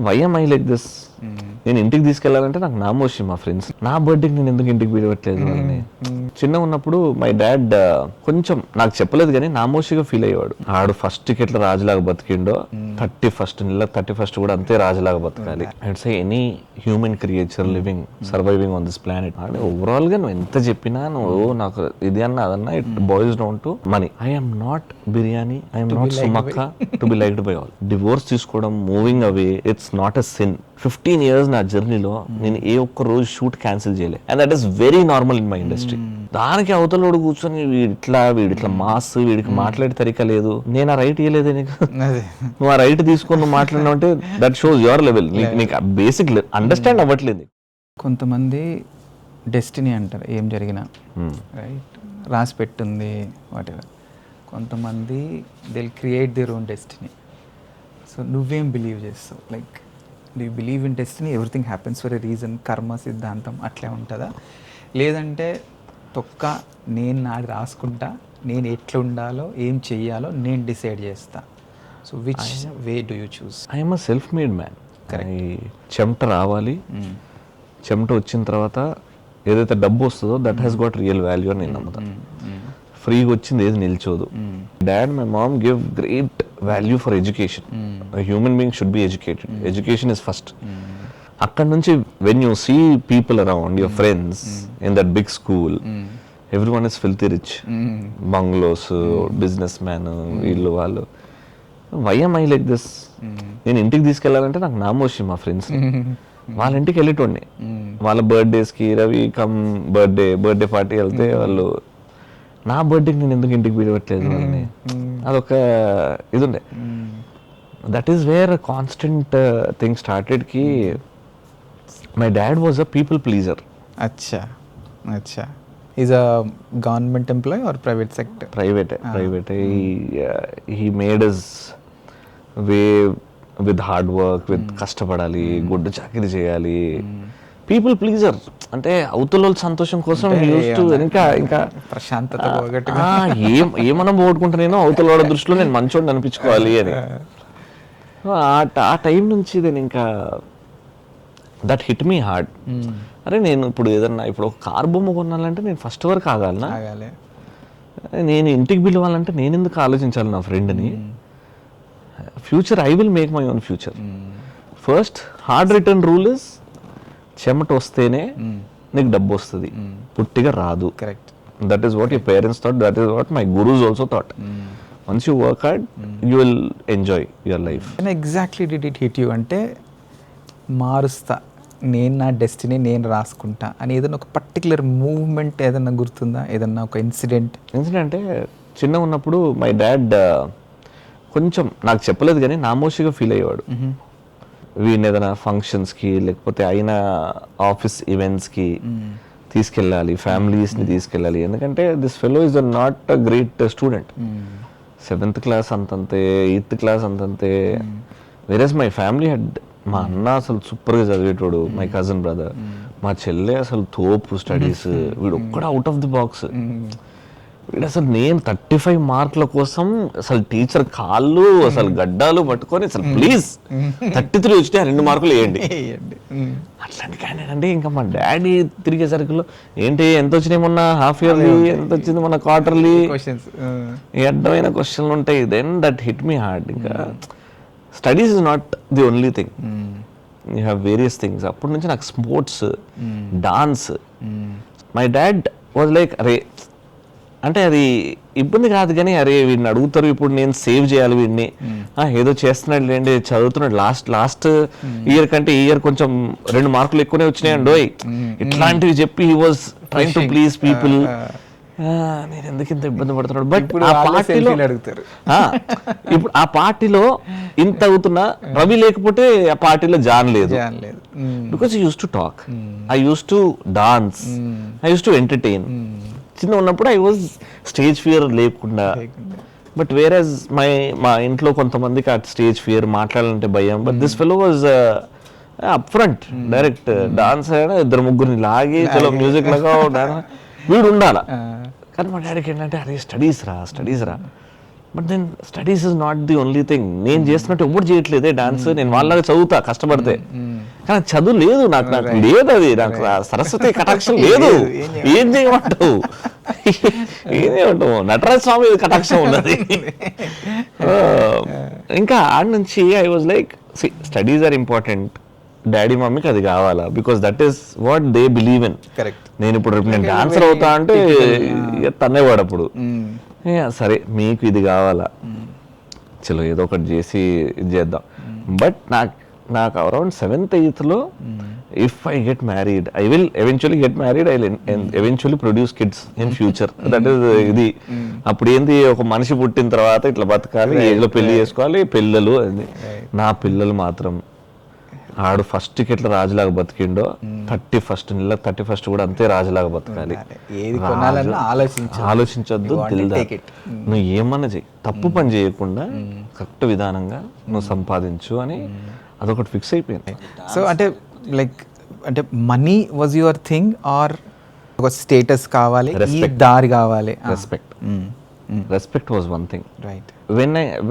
Why am I like this? నేను ఇంటికి తీసుకెళ్ళాలంటే నాకు నామోషి. మా ఫ్రెండ్స్ నా బర్త్డేకి నేను ఎందుకు ఇంటికి పిలవట్లేదు అని. చిన్న ఉన్నప్పుడు మై డాడ్ కొంచెం నాకు చెప్పలేదు కానీ నామోషిగా ఫీల్ అయ్యేవాడు. ఆడు ఫస్ట్ టికెట్లో రాజులాగా బతికిండో 31st కూడా అంతే రాజులాగా బతకాలి. And say any human creature living surviving on this planet. అంటే ఓవరాల్ గా నువ్వు ఎంత చెప్పినా నువ్వు నాకు ఇది అన్నా అదన్నా it boils down to money. I'm not biryani, I'm not Sumakka to be liked by all. Divorce తీసుకోవడం, moving away, it's not a sin. 15 years నా జర్నీలో నేను ఏ ఒక్క రోజు షూట్ క్యాన్సిల్ చేయలే. And that is very normal in my industry. దానికి అవతలోడు కూర్చొని వీడిట్లా మాస్, వీడికి మాట్లాడే తరిక లేదు. నేను ఆ రైట్ ఇవ్వలేదే నీకు. నువ్వు ఆ రైట్ తీసుకొని నువ్వు మాట్లాడినావు అంటే దట్ షోస్ యువర్ లెవెల్. నీకు బేసిక్ అండర్స్టాండ్ అవ్వట్లేదు. కొంతమంది డెస్టినీ అంటారు, ఏం జరిగినా రైట్ రాసి పెట్టుంది వాట్ ఎవర్. కొంతమంది they will create their own destiny. So నువ్వేం బిలీవ్ చేస్తావు? Like do you believe in destiny, everything happens for a reason, కర్మ సిద్ధాంతం అట్లే ఉంటుందా? లేదంటే నేను నాది రాసుకుంటా, నేను ఎట్లా ఉండాలో ఏం చెయ్యాలో నేను డిసైడ్ చేస్తా? So which way do you choose? I'm a self made man. చెమట రావాలి, చెమట వచ్చిన తర్వాత ఏదైతే డబ్బు వస్తుందో that has got real value అని నేను నమ్ముతాను. ఫ్రీగా వచ్చింది ఏది నిల్చోదు. Dad my mom give great value for education. Human being should be educated. Education is first. అక్కడ నుంచి when you see people around your friends in that big school, every one is filthy rich, bungalows, business man, వీళ్ళు వాళ్ళు. Why am I like this? నేను ఇంటికి తీసుకెళ్ళాలంటే నాకు నామోషి. మా friends వాళ్ళ ఇంటికి వెళ్ళేటోడిని. వాళ్ళ బర్త్డేస్కి రవి కమ్ బర్త్డే పార్టీ వెళ్తే వాళ్ళు నా బర్త్డేకి నేను ఎందుకు ఇంటికి పిలవట్లేదు అని అదొక ఇది ఉండే. That is where constant thing started కి my dad was a people pleaser. అచ్చా అచ్చా. Is a government employee or private sector? Private. He made us way with hard work, with కష్టపడాలి, గుడ్డ చాకిరీ చేయాలి. పీపుల్ ప్లీజర్ అంటే అవతల సంతోషం కోసం ఇంకా ప్రశాంతత ఏమన్నా పోగొట్టుకుంటానేనో అవతల వాళ్ళ దృష్టిలో నేను మంచోడిని అనిపించుకోవాలి అని. ఆ టైం నుంచి నేను ఇంకా దట్ హిట్ మీ హార్డ్. అరే నేను ఇప్పుడు ఏదన్నా ఇప్పుడు ఒక కార్ బొమ్మ కొనాలంటే నేను ఫస్ట్ వరకు ఆగాలనా? నేను ఇంటికి పిలవాలంటే నేను ఎందుకు ఆలోచించాలి నా ఫ్రెండ్ని? Future I will make my own future. First hard return rule is చెమట వస్తేనే నీకు డబ్బు వస్తుంది, పుట్టిగా రాదు. Correct. That is what your parents thought, that is what my gurus also thought. Once you work hard you will enjoy your life. Exactly did it hit you అంటే మారుస్తా, నేను నా destiny నేను రాసుకుంటా అని ఏదైనా ఒక పర్టికులర్ మూవ్మెంట్ ఏదన్నా గుర్తుందా? ఏదన్నా ఒక ఇన్సిడెంట్ అంటే చిన్నగా ఉన్నప్పుడు మై డాడ్ కొంచెం నాకు చెప్పలేదు కానీ నామోషిగా ఫీల్ అయ్యేవాడు. వీడిని ఏదైనా ఫంక్షన్స్కి లేకపోతే అయినా ఆఫీస్ ఈవెంట్స్కి తీసుకెళ్ళాలి, ఫ్యామిలీస్ని తీసుకెళ్ళాలి. ఎందుకంటే this fellow is not a great student. 7th class అంతంతే, 8th క్లాస్ అంతంతే. వేరేస్ మై ఫ్యామిలీ హెడ్, మా అన్న అసలు సూపర్గా చదివేటోడు, మై కజిన్ బ్రదర్. మా చెల్లె అసలు తోపు స్టడీస్, వీడు ఒక్కడ అవుట్ ఆఫ్ ది బాక్స్. వీడు అసలు నేను 35 మార్కుల కోసం అసలు టీచర్ కాళ్ళు అసలు గడ్డాలు పట్టుకొని అసలు ప్లీజ్ 33 వచ్చినాయి 2 మార్కులు వేయండి అట్లాంటి కానీ అంటే ఇంకా మా డాడీ తిరిగేసరికి ఏంటి ఎంత వచ్చినాయి మొన్న హాఫ్ ఇయర్లీ, ఎంత వచ్చింది మొన్న క్వార్టర్లీ, అడ్డమైన క్వశ్చన్లు ఉంటాయి. Then that hit me hard. ఇంకా studies is not the only thing, you have various things. అప్పటి నుంచి నాకు sports, dance. My dad was like అరే అంటే అది ఇబ్బంది కాదు కానీ అరే వీడిని అడుగుతారు ఇప్పుడు నేను సేవ్ చేయాలి వీడిని, ఏదో చేస్తున్నాడు లేండి చదువుతున్నాడు, లాస్ట్ ఇయర్ కంటే ఈ ఇయర్ కొంచెం 2 మార్కులు ఎక్కువనే వచ్చినాయండి ఇట్లాంటివి చెప్పి he was trying to please people. నేను ఎందుకు ఇంత ఇబ్బంది పడుతున్నాడు? బట్ ఆ పార్టీలో అడుగుతారు, ఇప్పుడు ఆ పార్టీలో ఇంత అవుతున్నా రవి లేకపోతే ఆ పార్టీలో జాన్ లేదు. Because I use to talk, I use to dance, I use to entertain. చిన్న ఉన్నప్పుడు ఐ వాజ్ స్టేజ్ ఫియర్ లేకుండా. బట్ వేరేజ్ మా ఇంట్లో కొంతమందికి ఆ స్టేజ్ ఫియర్, మాట్లాడాలంటే భయం. But this fellow was up front, direct dance అయినా 2-3 లాగి చలో మ్యూజిక్ లాగా వీడు ఉండాల. కానీ మా డాడీకి ఏంటంటే అరే స్టడీస్ రా. But then studies is not the only thing. నేను చేస్తున్నట్టు ఎవ్వరు చేయట్లేదే డాన్స్, నేను వాళ్ళగా చదువుతా కష్టపడితే, కానీ చదువు లేదు నాకు, లేదు అది, నాకు సరస్వతి కటాక్షం లేదు. ఏం చేయమంటావు, ఏం చేయమంటావు, నటరాజ స్వామి కటాక్షం ఉన్నది. ఇంకా ఆడ నుంచి I was like, studies are important, daddy మమ్మీకి అది కావాలా, because that is what they believe in. నేను ఇప్పుడు నేను డాన్సర్ అవుతా అంటే తన్నేవాడు అప్పుడు. సరే మీకు ఇది కావాలా, చలో ఏదో ఒకటి చేసి ఇది చేద్దాం. బట్ నాకు అరౌండ్ 7th 8th లో if I get married I will eventually get married, I will eventually produce kids in future. That is ఇది. అప్పుడు ఏంది, ఒక మనిషి పుట్టిన తర్వాత ఇట్లా బతకాలి, ఏజ్లో పెళ్లి చేసుకోవాలి, పిల్లలు. నా పిల్లలు మాత్రం ఆడు ఫస్ట్ కి ఎట్లా రాజులాగా బతికిండో 31st కూడా అంతే రాజులాగా బతకాలి. ఆలోచించొద్దు, నువ్వు ఏమన్నా చెయ్యి, తప్పు పని చేయకుండా కరెక్ట్ విధానంగా నువ్వు సంపాదించు అని అదొకటి ఫిక్స్ అయిపోయింది. సో అంటే money was your thing or ఒక స్టేటస్ కావాలి, దారి కావాలి? Respect was one thing. Right.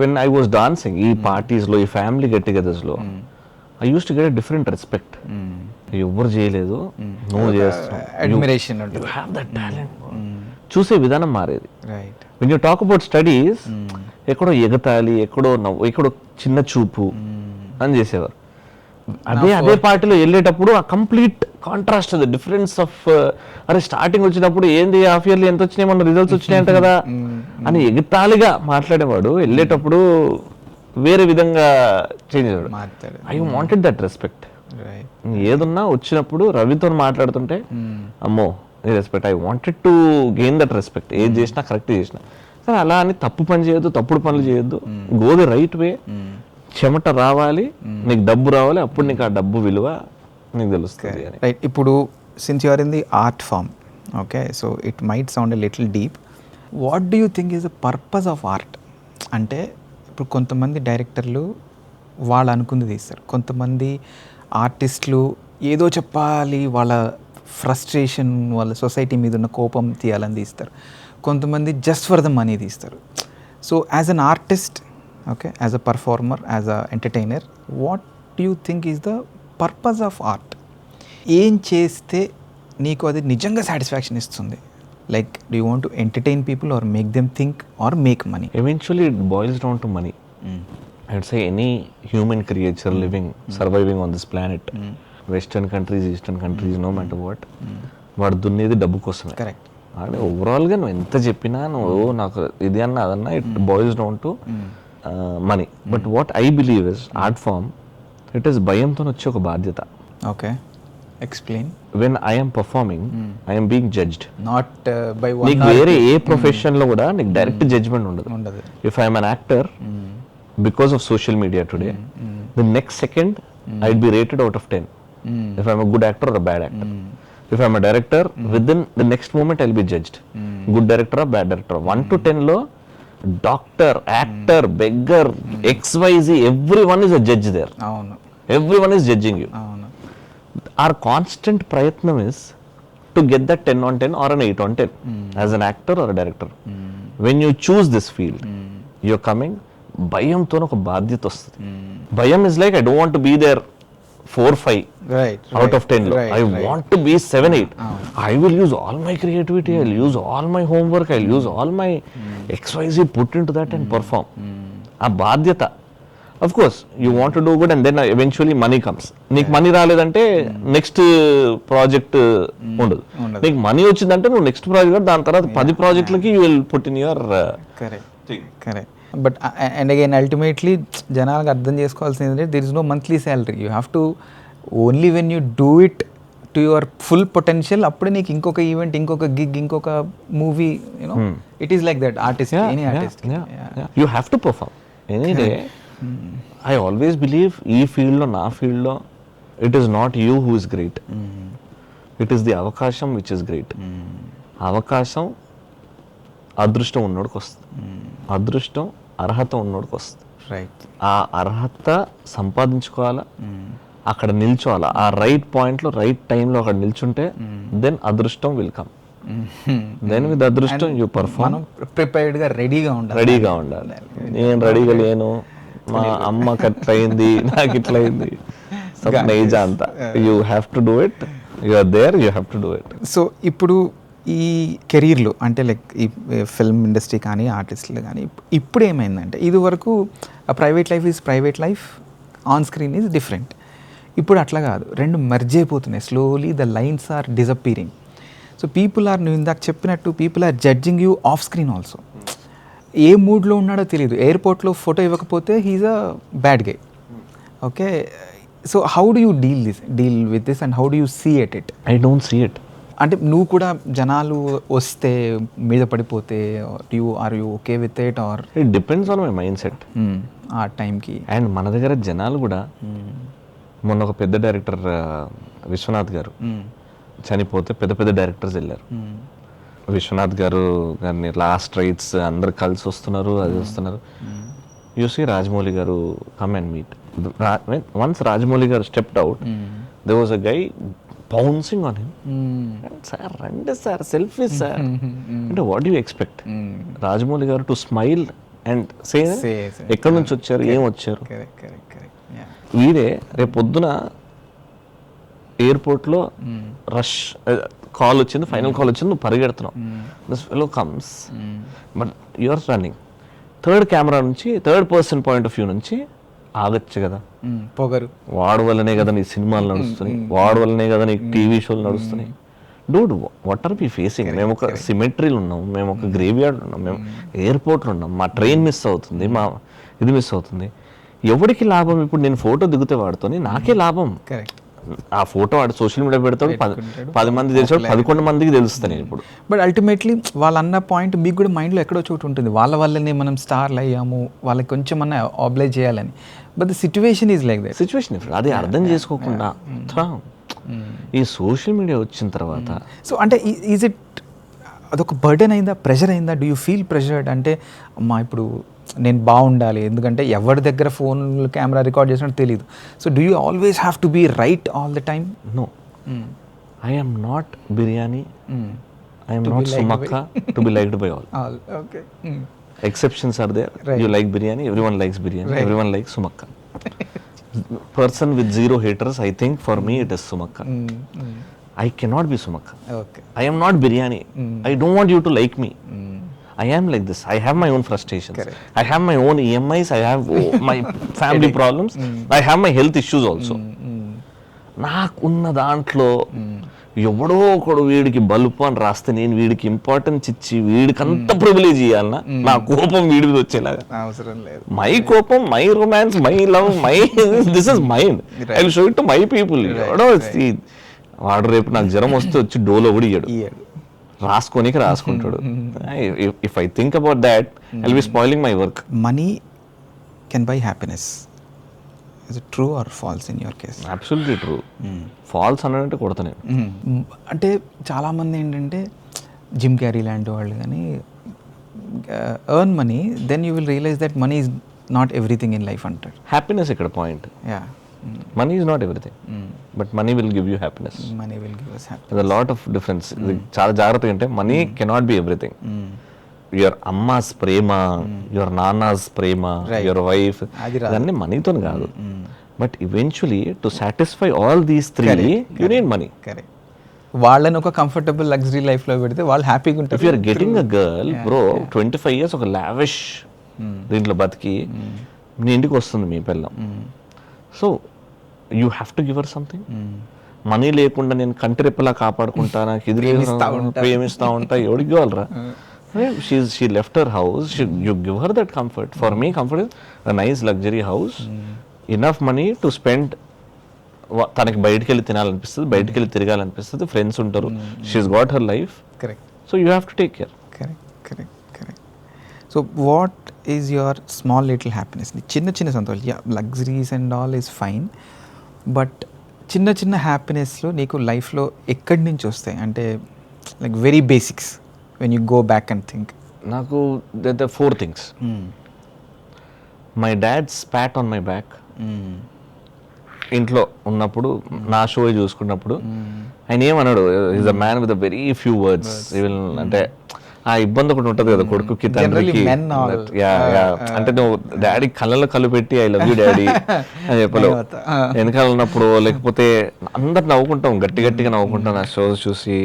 When I was dancing ఈ పార్టీస్ లో, ఈ ఫ్యామిలీ గెట్ టుగెదర్స్ లో, I use to get a different respect. ఎవ్వరు చేయలేదు, నువ్వు చేస్తావు, admiration, you have that talent. చూసే విధానం మారేది. When you talk about studies, ఎక్కడో ఎగతాళి, ఎక్కడో నవ్వు, ఎక్కడో చిన్న చూపు అని చేసేవారు. అదే పార్టీలో వెళ్ళేటప్పుడు ఆ కంప్లీట్ కాంట్రాస్ట్, అది డిఫరెన్స్ ఆఫ్, అరే స్టార్టింగ్ వచ్చినప్పుడు ఏంది హాఫ్ ఇయర్లీ ఎంత వచ్చినాయి, మన రిజల్ట్స్ వచ్చినాయంట కదా అని ఎగతాళిగా మాట్లాడేవాడు, వెళ్ళేటప్పుడు వేరే విధంగా చేంజ్ అయ్యాడు. I wanted that respect. ఏదున్నా వచ్చినప్పుడు రవితో మాట్లాడుతుంటే అమ్మో respect, I wanted to gain that respect. ఏది చేసినా కరెక్ట్ చేసినా, కానీ అలా అని తప్పు పని చేయొద్దు, తప్పుడు పనులు చేయొద్దు, గో ది రైట్ వే. చెమట రావాలి, నీకు డబ్బు రావాలి, అప్పుడు నీకు ఆ డబ్బు విలువ నీకు తెలుస్తుంది. రైట్. ఇప్పుడు since you are in the art form, okay, so it might sound a little deep. What do you think is the purpose of art? అంటే ఇప్పుడు కొంతమంది డైరెక్టర్లు వాళ్ళు అనుకుంది తీస్తారు, కొంతమంది ఆర్టిస్టులు ఏదో చెప్పాలి, వాళ్ళ ఫ్రస్ట్రేషన్, వాళ్ళ సొసైటీ మీద ఉన్న కోపం తీయాలని తీస్తారు, కొంతమంది జస్ట్ ఫర్ ద మనీ తీస్తారు. So as an artist, okay, as a performer, as a entertainer, what do you think is the purpose of art? ఏం చేస్తే నీకు అది నిజంగా సాటిస్ఫాక్షన్ ఇస్తుంది? Like, do you want to entertain people or make them think or make money? Eventually it boils down to money. I would say any human creature living, surviving on this planet, western countries, eastern countries, no matter what, వాడు దున్నేది డబ్బు కోసమే. Correct. అంటే ఓవరాల్గా నువ్వు ఎంత చెప్పినా, నువ్వు నాకు ఇది అన్నా అదన్నా, it boils down to money. But what I believe is art form, it is భయంతో వచ్చే ఒక బాధ్యత. Okay, explain. When I'm performing, I'm being judged. Not by one. నీకు వేరే ఏ ప్రొఫెషన్ లో కూడా నీకు డైరెక్ట్ జడ్జ్మెంట్ ఉండదు. If I'm an actor, because of social media today, the next second I'd be rated out of 10 if I'm a good actor or a bad actor. If I'm a director, within the next moment I'll be judged. Good director or bad director. 1 to 10 లో doctor, actor, beggar, XYZ, everyone is a judge there. అవును. Everyone is judging you. అవును. Our constant prayatnam is to get that 10 on 10 or an 8 on 10 as an actor or a director. When you choose this field, you're coming, భయంతో ఒక బాధ్యత వస్తుంది. భయం is like, I don't want to be there 4-5 out of 10 లో. I want to be 7-8. I will use all my creativity, I'll use all my homework, I'll use all my XYZ, put into that and perform. ఆ బాధ్యత. Of course, you want to do good and then eventually money comes. నీకు money రాలేదంటే next project ఉండదు. నీకు money వచ్చిందంటే నువ్వు next project, దాని తర్వాత 10 ప్రాజెక్టులకి you will put in your correct. But and again ultimately జనాలకు అర్థం చేసుకోవాల్సింది ఏంటంటే, there is no monthly salary. You have to only when you do it to your full potential, అప్పుడే నీకు ఇంకొక ఈవెంట్, ఇంకొక గిగ్, ఇంకొక movie, you know it is like that. Artist, any artist, you have to perform any day. I always believe ఈ ఫీల్డ్లో, నా ఫీల్డ్లో, it is not you who is great, it is the అవకాశం విచ్ ఇస్ గ్రేట్. అవకాశం అదృష్టం ఉన్నోడికి వస్తుంది, అదృష్టం అర్హత ఉన్నోడికి వస్తుంది. రైట్. ఆ అర్హత సంపాదించుకోవాలా, అక్కడ నిల్చోవాలా, ఆ రైట్ పాయింట్లో రైట్ టైంలో అక్కడ నిల్చుంటే దెన్ అదృష్టం విల్ కమ్. దెన్ విత్ అదృష్టం యూ పర్ఫార్మ్. మనం ప్రిపేర్డ్గా రెడీగా ఉండాలి. నేను రెడీగా లేను, మా అమ్మకి అట్లా అయింది, నాకు ఇట్లా అయింది, ఏజ్ అంతా. You have to do it, you are there, you have to do it. So ఇప్పుడు ఈ కెరీర్లో అంటే లైక్ ఈ ఫిల్మ్ ఇండస్ట్రీ కానీ ఆర్టిస్టులు కానీ ఇప్పుడు ఏమైందంటే ఇది వరకు private life is private life, on screen is different. ఇప్పుడు అట్లా కాదు, రెండు మెర్జ్ అయిపోతున్నాయి. Slowly the lines are disappearing. So people are, నువ్వు ఇందాక చెప్పినట్టు, people are judging you off screen also. ఏ మూడ్లో ఉన్నాడో తెలియదు. ఎయిర్పోర్ట్లో ఫోటో ఇవ్వకపోతే he is a bad guy. Okay, so how do you deal with this and how do you see it? I don't see it. అంటే నువ్వు కూడా జనాలు వస్తే మీద పడిపోతే are you okay with it or? It depends on my mindset ఆ టైంకి. And మన దగ్గర జనాలు కూడా, మొన్న ఒక పెద్ద డైరెక్టర్ విశ్వనాథ్ గారు చనిపోతే పెద్ద పెద్ద డైరెక్టర్స్ వెళ్ళారు. విశ్వనాథ్ గారిని లాస్ట్ రైట్స్ అందరు కలిసి వస్తున్నారు, అది వస్తున్నారు. You see Rajamouli garu come and meet. Once Rajamouli garu stepped out, there was a guy bouncing on him. Sir రండి సార్, సెల్ఫీ సార్ అంటే what do expect? Rajamouli garu to smile and say ఎక్కడి నుంచి వచ్చారు, ఏం వచ్చారు. వీడే రేపు పొద్దున ఎయిర్పోర్ట్లో రష్ కాల్ వచ్చింది, ఫైనల్ కాల్ వచ్చింది, నువ్వు పరిగెడుతున్నావు, this fellow comes, but you are running. Third camera నుంచి, third person point of view నుంచి ఆగచ్చు కదా. పొగరు వాడు వల్లనే కదా నీ సినిమాలు నడుస్తున్నాయి, వాడు వల్లనే కదా నీ టీవీ షోలు నడుస్తున్నాయి. Dude, what are we facing? మేము ఒక సిమెట్రీలు ఉన్నాం, మేము ఒక గ్రేవ్ యార్డ్ ఉన్నాం, మేము ఎయిర్పోర్ట్లో ఉన్నాం, మా ట్రైన్ మిస్ అవుతుంది, మా ఇది మిస్ అవుతుంది. ఎవరికి లాభం? ఇప్పుడు నేను ఫోటో దిగితే వాడుతోని నాకే లాభం. కరెక్ట్. ఆ ఫోటో వాడు సోషల్ మీడియా పెడతాడు, 10 మంది తెలిసాడు, 11 మందికి తెలుస్తాను నేను ఇప్పుడు. బట్ అల్టిమేట్లీ వాళ్ళు అన్న పాయింట్ మీకు కూడా మైండ్లో ఎక్కడో చోటు ఉంటుంది, వాళ్ళ వల్లనే మనం స్టార్లు అయ్యాము, వాళ్ళకి కొంచెం అన్న ఆబ్లైజ్ చేయాలని. But the situation is like that. Situation అది అర్థం చేసుకోకుండా ఈ సోషల్ మీడియా వచ్చిన తర్వాత, సో అంటే ఈజ్ ఇట్ అదొక బర్డెన్ అయిందా, ప్రెషర్ అయిందా? Do you feel pressured? అంటే అమ్మా ఇప్పుడు నేను బాగుండాలి, ఎందుకంటే ఎవరి దగ్గర ఫోన్ కెమెరా రికార్డ్ చేసినట్టు తెలియదు. So do you always have to be right all the time? No, I am not biryani, I am not Sumakka to be liked by all. Okay, exceptions are there. You like biryani, everyone likes biryani, everyone likes sumakka. Person with zero haters, I think for me it is sumakka. I cannot be sumakka. Okay. I am not biryani. I don't want you to like me. I am like this. I have my own frustrations. Correct. I have my own EMIs. I have my family problems. I have my health issues also. నాకున్న దాంట్లో ఎవడో ఒకడు వీడికి బలుపు అని రాస్తే నేను వీడికి ఇంపార్టెన్స్ ఇచ్చి వీడికి అంత ప్రివిలేజ్ ఇవ్వాలన్నా, నా కోపం వీడి మీద వచ్చేలాగా అవసరం లేదు. మై కోపం, my romance, my love, my this is mind. I will show it to my people. ఎవడో వాడు రేపు నాకు జ్వరం వస్తే వచ్చి డోలో కూడా ఇయ్యడు, రాసుకోనికి రాసుకుంటాడు. If I think about that I will be spoiling my work. Money can buy happiness. Is it true or false in your case? Absolutely true. False అన్నట్టు కొడతా నేను. అంటే చాలామంది ఏంటంటే జిమ్ క్యారీ లాంటి వాళ్ళు కానీ earn money, then you will realise that money is not everything in life అంటారు. హ్యాపీనెస్ ఇక్కడ point. Yeah, money is not everything, but money will give you happiness. Money will give us happiness. There's a lot of difference. చాలా జాగ్రత్తగా అంటే money cannot be everything. Your అమ్మాస్ ప్రేమ, your నాన్నాస్ ప్రేమ, your wife, ఇవన్నీ మనీతో కాదు. But eventually to satisfy all these three you need money. Correct. వాళ్ళని ఒక కంఫర్టబుల్ లగ్జరీ లైఫ్ లో పెడితే వాళ్ళు హ్యాపీగా ఉంటారు. If you're getting a girl bro 25 years ఒక లావిష్ దీంట్లో బతికి నీ ఇంటికి వస్తుంది మీ పిల్లం, so you have to give her something. మనీ లేకుండా నేను కంటి రెప్పలా కాపాడుకుంటా, నాకు ఇది ప్రేమిస్తా ఉంటా, ఎవడికి ఇవ్వాలరా? She left her house, you give her that comfort. For me, comfort is a nice luxury house, enough money to spend. తనకి బయటికి వెళ్ళి తినాలనిపిస్తుంది, బయటికి వెళ్ళి తిరగాలనిపిస్తుంది, ఫ్రెండ్స్ ఉంటారు, she's got her life. Correct. So you have to take care. Correct. So what is your small little happiness? చిన్న చిన్న సంతోషాలు, yeah luxuries and all is fine, but చిన్న చిన్న హ్యాపీనెస్లో నీకు లైఫ్లో ఎక్కడి నుంచి వస్తాయి? అంటే like very basics when you go back and think. నాకు there are 4 things. My dad spat on my back. ఇంట్లో ఉన్నప్పుడు నా షో చూసుకున్నప్పుడు ఆయన ఏమన్నాడు, is a man with a very few words. Even అంటే ఆ ఇబ్బంది ఒకటి ఉంటుంది కదా కొడుకుకి తండ్రికి. అంటే నువ్వు డాడీ కళ్ళలో కళ్ళు పెట్టి ఐ లవ్ యూ డాడీ అని చెప్పలేవు. వెనకాల ఉన్నప్పుడు లేకపోతే అందరు నవ్వుకుంటాం, గట్టి గట్టిగా నవ్వుకుంటాం ఆ షోస్ చూసి.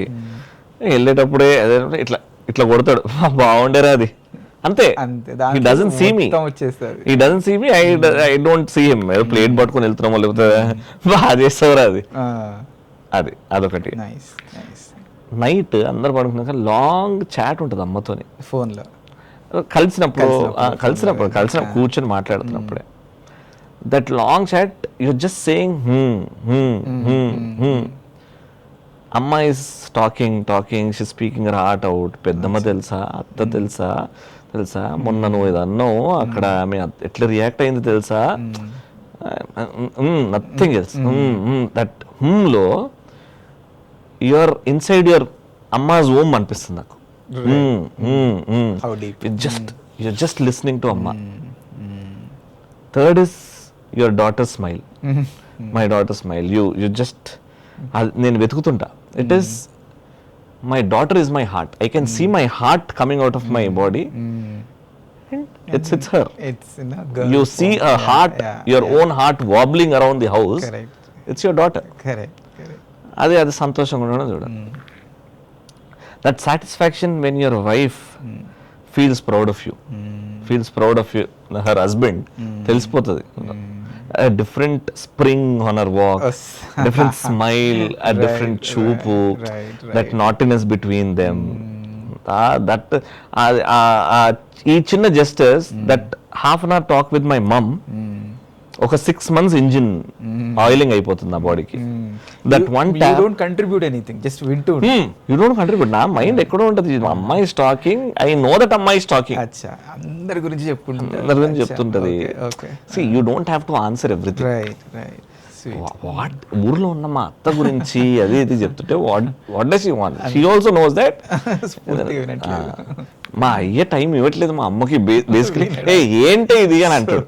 వెళ్ళేటప్పుడే అదే ఇట్లా ఇట్లా కొడతాడు, బాగుండేరా అది అంతే. He doesn't see me. He doesn't see me. I don't see him. ఏదో ప్లేట్ పట్టుకొని వెళ్తున్నామో లేకపోతే బాగా చేస్తావురా అది. అది అదొకటి. నైట్ అందరు పడుకున్నాక లాంగ్ చాట్ ఉంటుంది అమ్మతోని ఫోన్లో, కలిసినప్పుడు కూర్చొని మాట్లాడుతున్నప్పుడే. That long chat you just saying Amma is talking she speaking her heart out. పెద్దమ్మ తెలుసా, అత్త తెలుసా మొన్న నువ్వు ఇది అన్నావు అక్కడ ఆమె ఎట్లా రియాక్ట్ అయింది తెలుసా, నథింగ్ ఎల్స్. దట్ లో యువర్ ఇన్సైడ్ యువర్ అమ్మాస్ ఓమ్ అనిపిస్తుంది నాకు. you're just listening to అమ్మ. Third is your daughter smile. My daughter smile. You just నేను వెతుకుతుంటా. It is my daughter is my heart. I can see my heart coming out of my body. It's her. It's in a girl. You see a heart, your own heart wobbling around the house. Correct. It's your daughter. Correct. అది సంతోషంగా ఉండడం చూడండి. That satisfaction when your wife feels proud of you, her husband, తెలిసిపోతుంది. A different spring on her walk, different smile, a different చూపు, that naughtiness between them. ఈ చిన్న gestures, that half an hour talk with my mom, ఒక 6 months engine oiling అయిపోతుంది నా బాడీకి. That one you don't contribute anything, just వింటూ you don't contribute. నా mind ఎక్కడో ఉంటుంది, అమ్మాయి is talking, I know that అమ్మాయి ఇస్ టాకింగ్. అచ్చా, అందరి గురించి చెప్తుంటది. See, you don't have to answer everything. Right. What ఊర్లో ఉన్న మా అత్త గురించి అది ఇది చెప్తుంటే what does you want. She also knows that మా అయ్య టైం ఇవ్వట్లేదు మా అమ్మకి బేసికలీ. ఏంటి ఇది అని అంటాడు.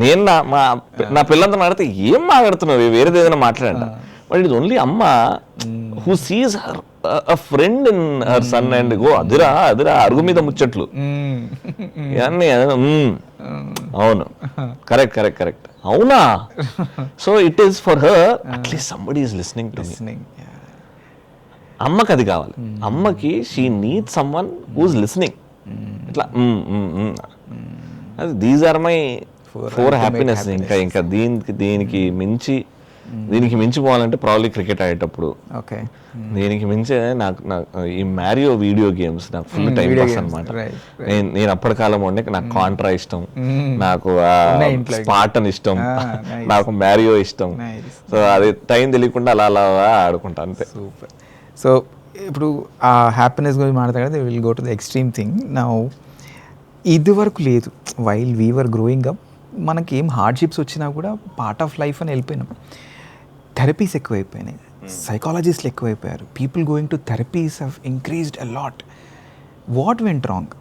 నేను నా పిల్లలతో మాట్లాడితే ఏం మాట్లాడుతున్నావు, వేరేది ఏదైనా మాట్లాడంట. బట్ ఇట్ ఓన్లీ అమ్మ who sees her a friend in her son and go అదిరా అరుగు మీద ముచ్చట్లు ఇవన్నీ. అవును, కరెక్ట్ అవునా. So it is for her, at least somebody is listening to me. అమ్మకి అది కావాలి. అమ్మకి she need someone who's listening. ఇట్లా అది దీస్ ఆర్ మై 4 హ్యాపీనెస్. ఇంకా దీనికి మించి పోవాలంటే ప్రాబ్లీ క్రికెట్ ఆడేటప్పుడు. దీనికి మించే నాకు ఈ మ్యారియో వీడియో గేమ్స్ నాకు ఫుల్ టైం పాస్ అనమాట. నేను అప్పటి కాలం ఉండే నాకు కాంట్రా ఇష్టం, నాకు స్పార్టన్ ఇష్టం, నాకు మ్యారియో ఇష్టం. సో అది టైం తెలియకుండా అలా ఆడుకుంటా అంతే. సూపర్. సో ఇప్పుడు ఆ హ్యాపీనెస్ గురించి మాట్లాడితే will go to the extreme thing. నా ఇది వరకు లేదు, వైల్ వీవర్ గ్రోయింగ్ అప్ మనకి ఏం హార్డ్షిప్స్ వచ్చినా కూడా పార్ట్ ఆఫ్ లైఫ్ అని వెళ్ళిపోయినాం. థెరపీస్ ఎక్కువైపోయినాయి, సైకాలజిస్ట్లు ఎక్కువైపోయారు, people going to therapies have increased a lot. What went wrong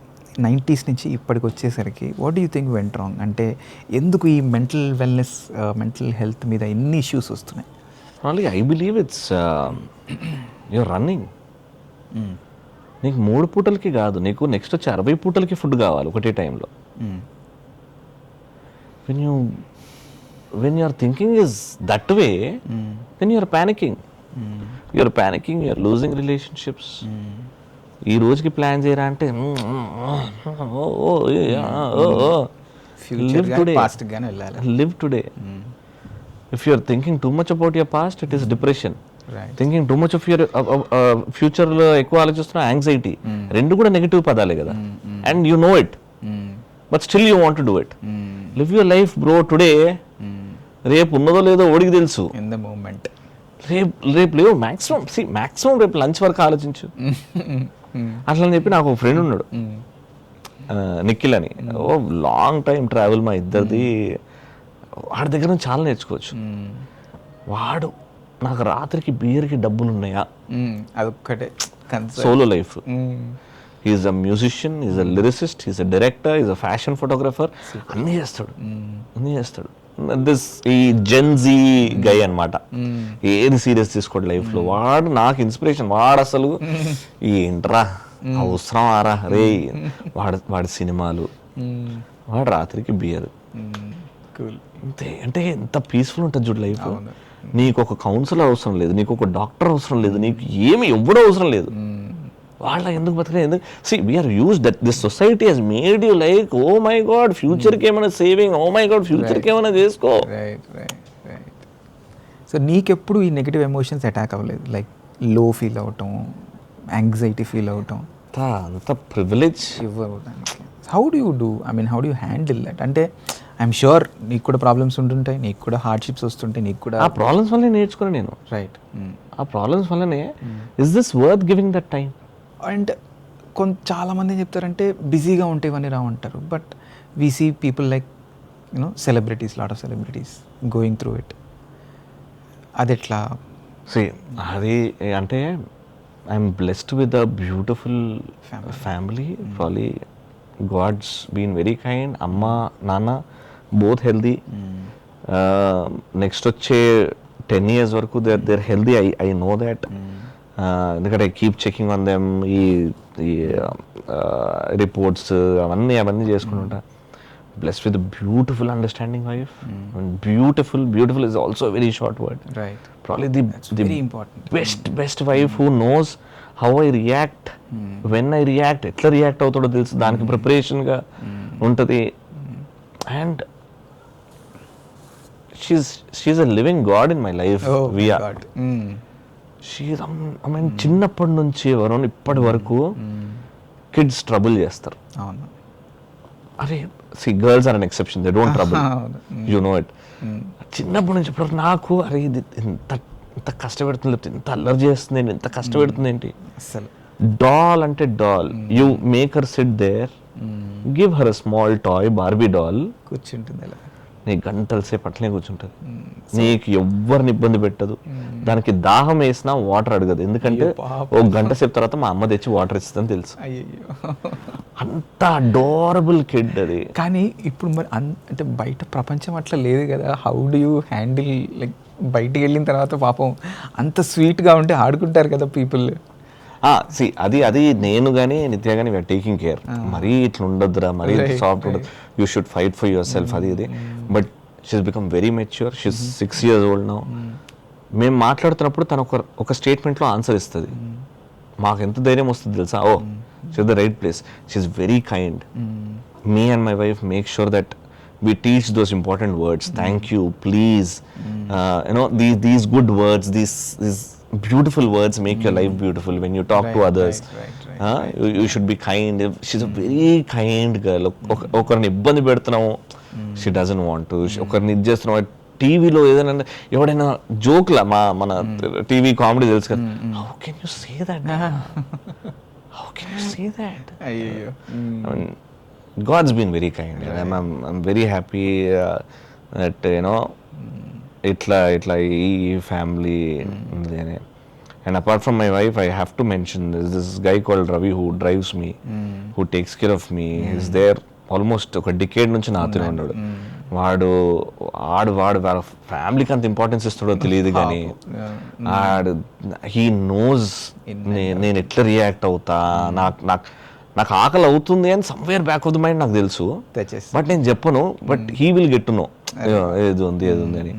90s నుంచి ఇప్పటికి వచ్చేసరికి? What do you think went wrong? అంటే ఎందుకు ఈ మెంటల్ వెల్నెస్, మెంటల్ హెల్త్ మీద ఎన్ని ఇష్యూస్ వస్తున్నాయి? I believe it's your running. నీకు 3 పూటలకి కాదు, నీకు నెక్స్ట్ వచ్చి 60 పూటలకి ఫుడ్ కావాలి ఒకటే టైంలో. when your thinking is that way, then you're panicking. You're losing relationships. ఈ రోజుకి ప్లాన్ చేయరా అంటే live today. If you're thinking too much about your past, it is depression. Thinking too much of your future లో ఎక్కువ ఆలోచిస్తున్నా anxiety. రెండు కూడా negative పదాలే కదా. And you know it, but still you want to do it. Live your life bro today. రేపు ఉన్నదో లేదో ఓడికి తెలుసు. ఇన్ ద మూమెంట్ రేపు లేవు. మాక్సిమం రేపు లంచ్ వరకు ఆలోచించు. అట్లా అని చెప్పి నాకు ఒక ఫ్రెండ్ ఉన్నాడు, నిఖిల్ అని. లాంగ్ టైం ట్రావెల్ మా ఇద్దరిది. వాడి దగ్గర నుంచి చాలా నేర్చుకోవచ్చు. వాడు నాకు రాత్రికి బీర్కి డబ్బులు ఉన్నాయా, అదొక్కటే solo life. He's a musician, he's a lyricist, he's a director, he's a fashion photographer. అన్నీ చేస్తాడు. దిస్ ఈ జెన్జీ గై అన్నమాట. ఏది సీరియస్ తీసుకోండి లైఫ్ లో. వాడు నాకు ఇన్స్పిరేషన్. వాడు అసలు ఏంట్రా అవసరం ఆరా రే, వాడి సినిమాలు, వాడు రాత్రికి బియర్, అంతే. అంటే ఎంత పీస్ఫుల్ ఉంటుంది చూడు లైఫ్. నీకు ఒక కౌన్సిలర్ అవసరం లేదు, నీకు ఒక డాక్టర్ అవసరం లేదు, నీకు ఏమి ఎవ్వడూ అవసరం లేదు. వాళ్ళ ఎందుకు బతకలేదు? ఎందుకు? See we're use that this society has made you like oh my God ఫ్యూచర్కి ఏమైనా సేవింగ్, ఓ మై గాడ్ ఫ్యూచర్కి ఏమైనా చేసుకో. సో నీకెప్పుడు ఈ నెగిటివ్ ఎమోషన్స్ అటాక్ అవ్వలేదు? లైక్ లో ఫీల్ అవటం, యాంగ్జైటీ ఫీల్ అవటం, అంత privilege how do you do, I mean how do you handle that? అంటే ఐఎమ్ షూర్ నీకు కూడా ప్రాబ్లమ్స్ ఉంటుంటాయి, నీకు కూడా హార్డ్షిప్స్ వస్తుంటాయి, నీకు కూడా ఆ ప్రాబ్లమ్స్ వల్లనే నేర్చుకున్నాను నేను. రైట్. ఆ ప్రాబ్లమ్స్ వల్లనే is this worth giving that time. And చాలామంది ఏం చెప్తారంటే బిజీగా ఉంటే ఇవన్నీ రావంటారు. But we see people like you know celebrities, lot of celebrities going through it. అది ఎట్లా? అది అంటే I'm blessed with a beautiful family. Probably God's been very kind. అమ్మ నాన్న బోత్ హెల్దీ. నెక్స్ట్ వచ్చే 10 years వరకు they're healthy. I know that. ఎందుకంటే I keep checking on them. ఈ రిపోర్ట్స్ అవన్నీ చేసుకుంటుంటా. Blessed with beautiful understanding wife. Beautiful is also a very short word. Right. Probably the very important. best wife who knows how I react, when I react, ఎట్లా react అవుతాడో తెలుసు. దానికి ప్రిపరేషన్గా ఉంటుంది. And she's a living god in my life. I mean చిన్నప్పటి నుంచి ఎవరైనా ఇప్పటి వరకు కిడ్స్ ట్రబుల్ చేస్తారు. అరే girls are an exception, they don't trouble, you know it. చిన్నప్పటి నుంచి ఇప్పటివరకు నాకు అరే ఇది ఎంత కష్టపెడుతుంది, ఎంత అల్లరి చేస్తుంది, ఎంత కష్టపెడుతుంది ఏంటి అసలు. డాల్ అంటే doll, you make her sit there, give her a small toy Barbie doll, కూర్చుంటుంది అలా, నీ గంటల సేపు అట్లనే కూర్చుంటుంది. నీకు ఎవ్వరిని ఇబ్బంది పెట్టదు. దానికి దాహం వేసినా వాటర్ అడగదు. ఎందుకంటే ఓ గంట సేపు తర్వాత మా అమ్మ తెచ్చి వాటర్ ఇస్తుందని తెలుసు. అంత అడోరబుల్ కిడ్ అది. కానీ ఇప్పుడు మరి అంటే బయట ప్రపంచం అట్లా లేదు కదా. How do you handle, like బయటికి వెళ్ళిన తర్వాత పాపం అంత స్వీట్గా ఉంటే ఆడుకుంటారు కదా పీపుల్. అది నేను కానీ నిత్య కానీ వీఆర్ టేకింగ్ కేర్. మరీ ఇట్లా ఉండొద్దురా, మరీ సాఫ్ట్ ఉండదు, you should fight for your self, అది ఇది. But she's become very mature. She's 6 years old now. మేము మాట్లాడుతున్నప్పుడు తను ఒక స్టేట్మెంట్లో ఆన్సర్ ఇస్తుంది. మాకు ఎంత ధైర్యం వస్తుంది తెలుసా. Oh she's the right place. She's very kind. Me and my wife make sure that we teach those important words. Thank you, please, these good words, these beautiful words make your life beautiful when you talk to others. You should be kind. She's a very kind girl. okarni ibbandi పెడుతున్నాము, she doesn't want to. okarni ఇది చేస్తున్నాము, టీవీలో ఏదైనా ఎవడైనా జోక్లా మన TV comedy తెలుసు కదా, how can you say that? How can you say that? అయ్యో. I mean, God's been very kind. I'm very happy that itla ee family undi ani. And apart from my wife, I have to mention this guy called Ravi who drives me, who takes care of me. He's there almost ఒక decade నుంచి నాతోనే ఉన్నాడు. వాడు ఫ్యామిలీకి అంత importance ఇస్తాడో తెలియదు కానీ హీ నోస్ నేను ఎట్లా రియాక్ట్ అవుతా, నాకు ఆకలి అవుతుంది అని somewhere back of the mind నాకు తెలుసు. బట్ నేను చెప్పను. But he will get to know ఏది ఉంది అని.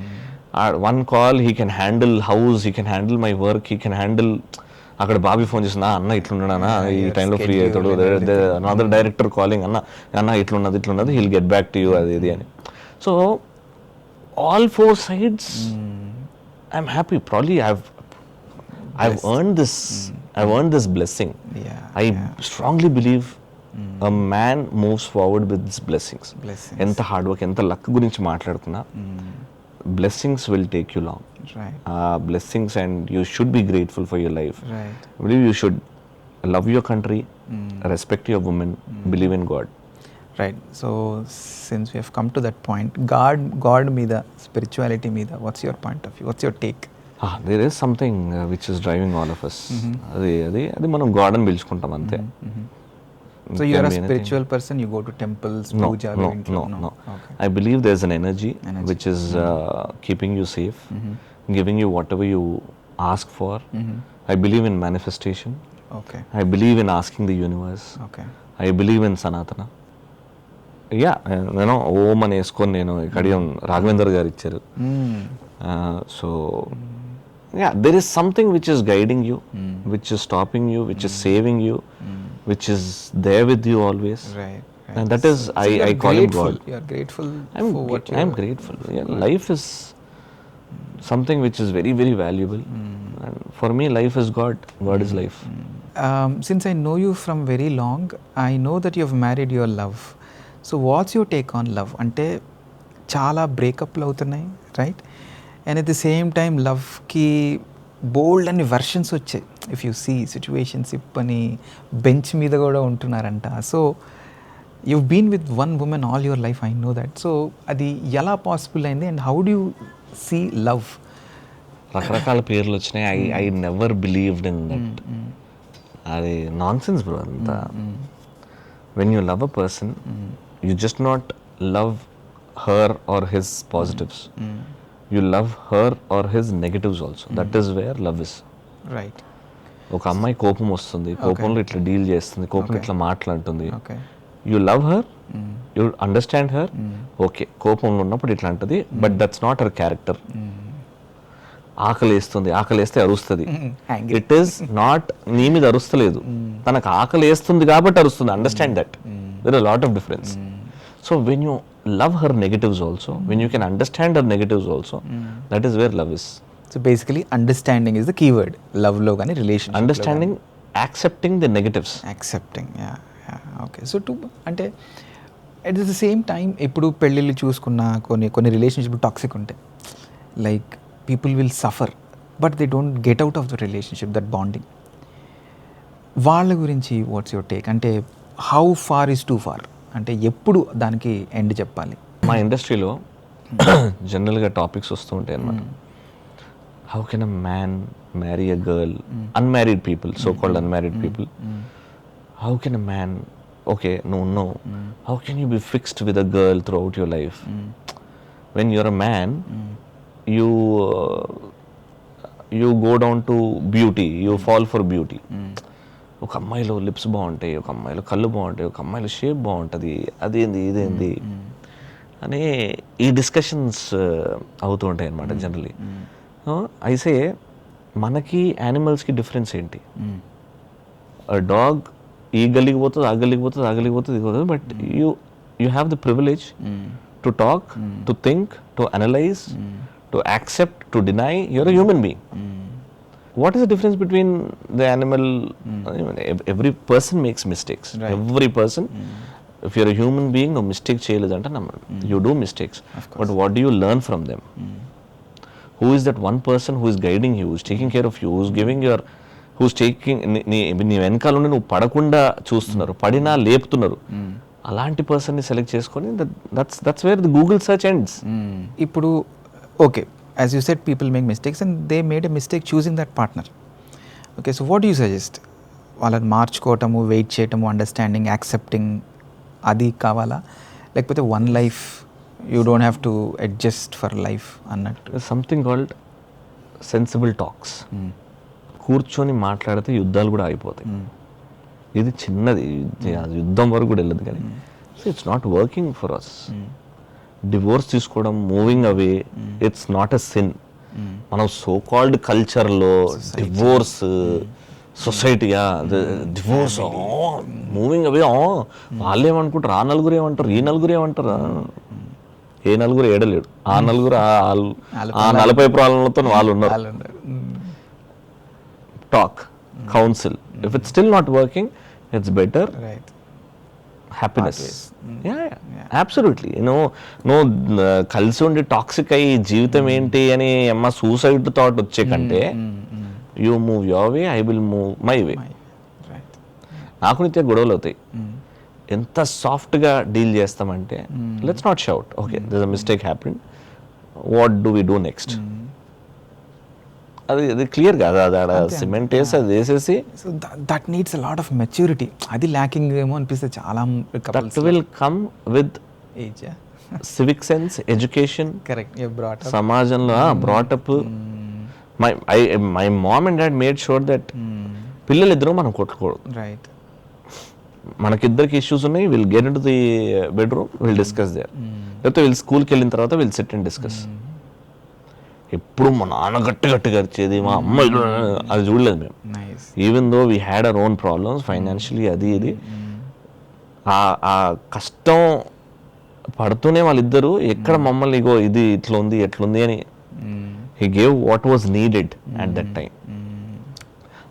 One call he can handle house, he can handle my work, he can handle. అక్కడ బాబీ ఫోన్ చేసిన అన్న ఇట్లున్నాడన్నా ఈ టైంలో ఫ్రీ అవుతాడు, అనదర్ డైరెక్టర్ కాలింగ్ అన్న ఇట్లున్నది he'll get back to you అది ఇది అని. So all 4 sides I'm happy. Probably I've earned this blessing. I strongly believe a man moves forward with his blessings. ఎంత హార్డ్ వర్క్, ఎంత luck గురించి మాట్లాడుతున్నా, blessings will take you long. Blessings, and you should be grateful for your life. I believe you should love your country, respect your women, believe in God. Right. So since we have come to that point, God మీద, spirituality మీద, what's your point of view? What's your take? There is something which is driving all of us. అది మనం God అని పిలుచుకుంటాం అంతే. So you are a spiritual person, you go to temples, puja, No. I believe there's an energy. Which is keeping you safe, giving you whatever you ask for. I believe in manifestation. Okay. I believe in asking the universe. Okay. I believe in Sanatana. నేను ఓం అని వేసుకొని నేను కడియం రాఘవేంద్ర గారు ఇచ్చారు. So there is something which is guiding you, which is stopping you, which is saving you, which is there with you always. Right. And that is, I call him God. You are grateful for what you I'm grateful. Life is something which is very, very valuable. And for me, life is God. God is life. Since I know you from very long, I know that you have married your love. So what's your take on love? అంటే చాలా బ్రేకప్లు అవుతున్నాయి, right? And at the same time లవ్కి బోల్డ్ అన్ని versions వచ్చాయి. If you see situationship అని bench మీద కూడా ఉంటున్నారంట. So you've been with one woman all your life, I know that. So అది ఎలా పాసిబుల్ అయింది and how do you see love? రకరకాల పేర్లు వచ్చినాయి. I never believed in that. అది నాన్ సెన్స్ బ్రో అంతా. When you love a person, you just not love her or his positives, you love her or his negatives also. That is where love is. Right. ఒక అమ్మాయి కోపం వస్తుంది, కోపంలో ఇట్లా deal చేస్తుంది, కోపం ఇట్లా మాట్లాడుతుంది. Okay. You love her, you understand her, okay కోపంలో ఉన్నప్పుడు ఇట్లా అంటది, but that's not her character. ఆకలి వేస్తే అరుస్తుంది. ఇట్ ఈస్ నాట్ నీ మీద అరుస్తలేదు, తనకు ఆకలి వేస్తుంది కాబట్టి అరుస్తుంది. Understand that there are lot of difference. So when you love her negatives also, when you can understand her negatives also, that is where love is. So basically understanding is the keyword లవ్లో కానీ relation. Understanding, accepting the negatives. Accepting, okay. So అంటే at the same time ఇప్పుడు పెళ్ళిళ్ళు చూసుకున్న కొన్ని relationship toxic ఉంటాయి. Like people will suffer but they don't get out of the relationship, that bonding. వాళ్ళ గురించి వాట్స్ యువర్ టేక్? అంటే how far is too far? అంటే ఎప్పుడు దానికి ఎండ్ చెప్పాలి? మా ఇండస్ట్రీలో జనరల్గా టాపిక్స్ వస్తూ ఉంటాయి అన్నమాట. How can a man marry a girl? Unmarried people, so called unmarried people. How can a man, okay, no, how can you be fixed with a girl throughout your life? When you're a man, you go down to beauty, you fall for beauty. ఒక అమ్మాయిలో lips బాగుంటాయి, ఒక అమ్మాయిలో కళ్ళు బాగుంటాయి, ఒక అమ్మాయిలో shape బాగుంటుంది, అదేంది ఇదేంది అని ఈ డిస్కషన్స్ అవుతూ ఉంటాయి అన్నమాట జనరలీ. అయితే మనకి యానిమల్స్కి డిఫరెన్స్ ఏంటి? డాగ్ ఈ గల్లీకి పోతుంది, ఆ గల్లీకి పోతుంది, ఆ గల్లీకి పోతుంది, ఇది పోతుంది, but you have the privilege to talk, to think, to analyse, to accept, to deny. You're a human being. What is the difference between the animal? Every person makes mistakes. Every person, if you're a human being, నువ్వు mistake చేయలేదంటే నమ్మరు. You do mistakes, but what do you learn from them? Who is that one person who is guiding you, who's taking care of you, who's giving your, who's taking నీ వెనకాల ఉండి నువ్వు పడకుండా చూస్తున్నారు, పడినా లేపుతున్నారు. అలాంటి పర్సన్ని సెలెక్ట్ చేసుకొని that's where the Google search ends. ఇప్పుడు okay, as you said people make mistakes and they made a mistake choosing that partner. Okay, so what you suggest? వాళ్ళని మార్చుకోవటము, వెయిట్ చేయటము, అండర్స్టాండింగ్, యాక్సెప్టింగ్, అది కావాలా? లేకపోతే one life, you don't have to adjust for life అన్నట్టు? Something called sensible talks. కూర్చొని మాట్లాడితే యుద్ధాలు కూడా అయిపోతాయి. ఇది చిన్నది, యుద్ధం వరకు కూడా వెళ్ళదు. కానీ so it's not working for us. Divorce తీసుకోవడం, moving away, it's not a sin. మనం సో కాల్డ్ కల్చర్లో డివోర్స్, సొసైటీయా డివోర్స్, మూవింగ్ అవే, వాళ్ళు ఏమనుకుంటారు, ఆ నలుగురు ఏమంటారు, ఈ నలుగురు ఏమంటారు. ఏ నలుగురు ఏడలేడు, ఆ నలుగురు ఆ 40 ప్రాబ్లంలతో వాళ్ళు ఉన్నారు. Talk, counsel. If it's still not working, it's better. Right. Happiness. Yeah, absolutely. No, కలిసి ఉండి టాక్సిక్ అయ్యి జీవితం ఏంటి అని అమ్మ సూసైడ్ థాట్ వచ్చే కంటే you move your way, I will move my way. నాకు నిత్య గొడవలు అవుతాయి. ఎంత సాఫ్ట్గా డీల్ చేస్తామంటే, let's not shout, okay this a mistake happened, what do we do next? అది క్లియర్ కాదు, అది ఆడ సిమెంట్ వేసి అది వేసేసి. So that needs a lot of maturity. అది ల్యాకింగ్ ఏమో అనిపిస్తుంది చాలా that will come with age. Civic sense, education. Correct. సమాజంలో brought up. My mom and dad made sure that పిల్లలిద్దరూ మనం కొట్టుకోడు. రైట్. మనకిద్దరికి ఇష్యూస్ ఉన్నాయి, will get into the bedroom, will discuss there. లేకపోతే వీళ్ళు స్కూల్కి వెళ్ళిన తర్వాత విల్ సిట్ అండ్ డిస్కస్. ఎప్పుడు మా నాన్న గట్టిగా అరిచేది, మా అమ్మ అది చూడలేదు మేము. Even though we had our own problems financially, అది ఇది. ఆ కష్టం పడుతూనే వాళ్ళిద్దరూ ఎక్కడ మమ్మల్ని ఇగో ఇది ఇట్లా ఉంది ఎట్లుంది అని he gave what was needed at that time.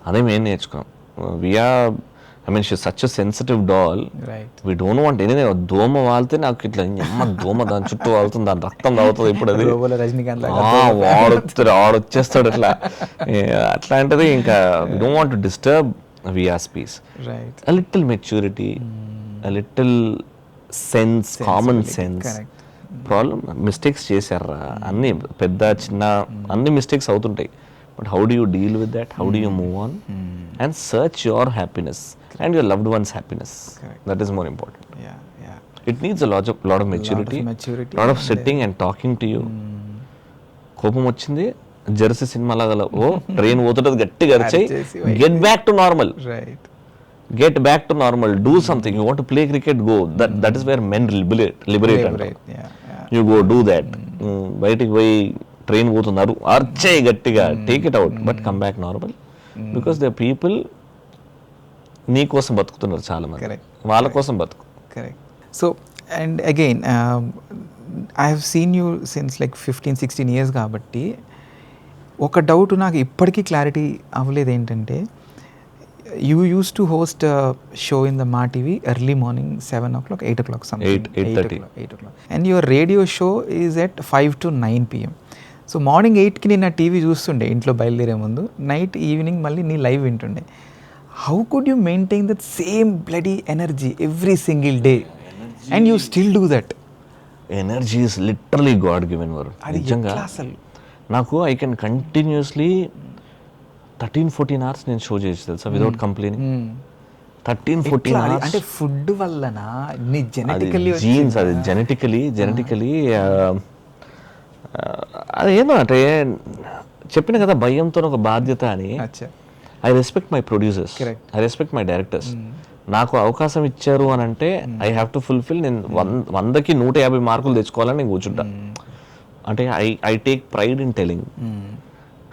అదే మేము నేర్చుకున్నాం. We're she such a sensitive doll. We don't want any. దోమ వాళ్తే నాకు ఇట్లా అమ్మ దోమ దాని చుట్టూ వాళ్తుంది, దాని రక్తం తాగుతుంది. ఇప్పుడు అది వాడొచ్చేస్తాడు అట్లా. అట్లాంటిది ఇంకా we don't want to disturb we're space. A little maturity, a little sense, common sense. Problem mistakes చేశారా, అన్ని పెద్ద చిన్న అన్ని మిస్టేక్స్ అవుతుంటాయి. But how do you deal with that, how do you move on and search your happiness and your loved ones happiness. That is more important. It needs a lot of maturity, lot of sitting and talking to you. కోపం వచ్చింది, Jersey cinema లాగా ఓ train పోతుంటది గట్టిగా అరిచాయి, get back to normal, get back to normal, do something. You want to play cricket, go. That is where men liberate. You go do that. బయటికి పోయి train పోతున్నారు, అర్చే గట్టిగా, take it out, but come back normal. Because the people నీ కోసం బతుకుతున్నారు చాలా మంది, వాళ్ళ కోసం బతుకు. Correct. So and again I have seen you since like 15-16 years కాబట్టి ఒక డౌట్ నాకు ఇప్పటికీ క్లారిటీ అవ్వలేదు. ఏంటంటే you used to host a show in the Ma TV early morning, 7 o'clock, 8 o'clock something. 8 o'clock. And your radio show is at 5 to 9 p.m. So morning 8కి నేను నా TV చూస్తుండే ఇంట్లో బయలుదేరే ముందు, నైట్ ఈవినింగ్ మళ్ళీ నీ లైవ్ వింటుండే. How could you maintain that same bloody energy every single day and you still do that? Energy is literally God given వర్. నిజంగా అసలు నాకు ఐ కెన్ కంటిన్యూస్లీ 13-14 hours నేను షో చేసి తెలుసా వితౌట్ కంప్లైనింగ్. 13-14 hours. అంటే ఫుడ్ వల్లనా, నీ జెనెటికల్లీ జీన్స్, అది జెనెటికలీ అదేందో అంటే చెప్పిన కదా భయంతో ఒక బాధ్యత అని. I respect my producers, I respect my directors. నాకు అవకాశం ఇచ్చారు అని అంటే ఐ హ్యావ్ టు ఫుల్ఫిల్. నేను 100కి 150 మార్కులు తెచ్చుకోవాలని నేను కూర్చుంటా. అంటే I take pride in telling.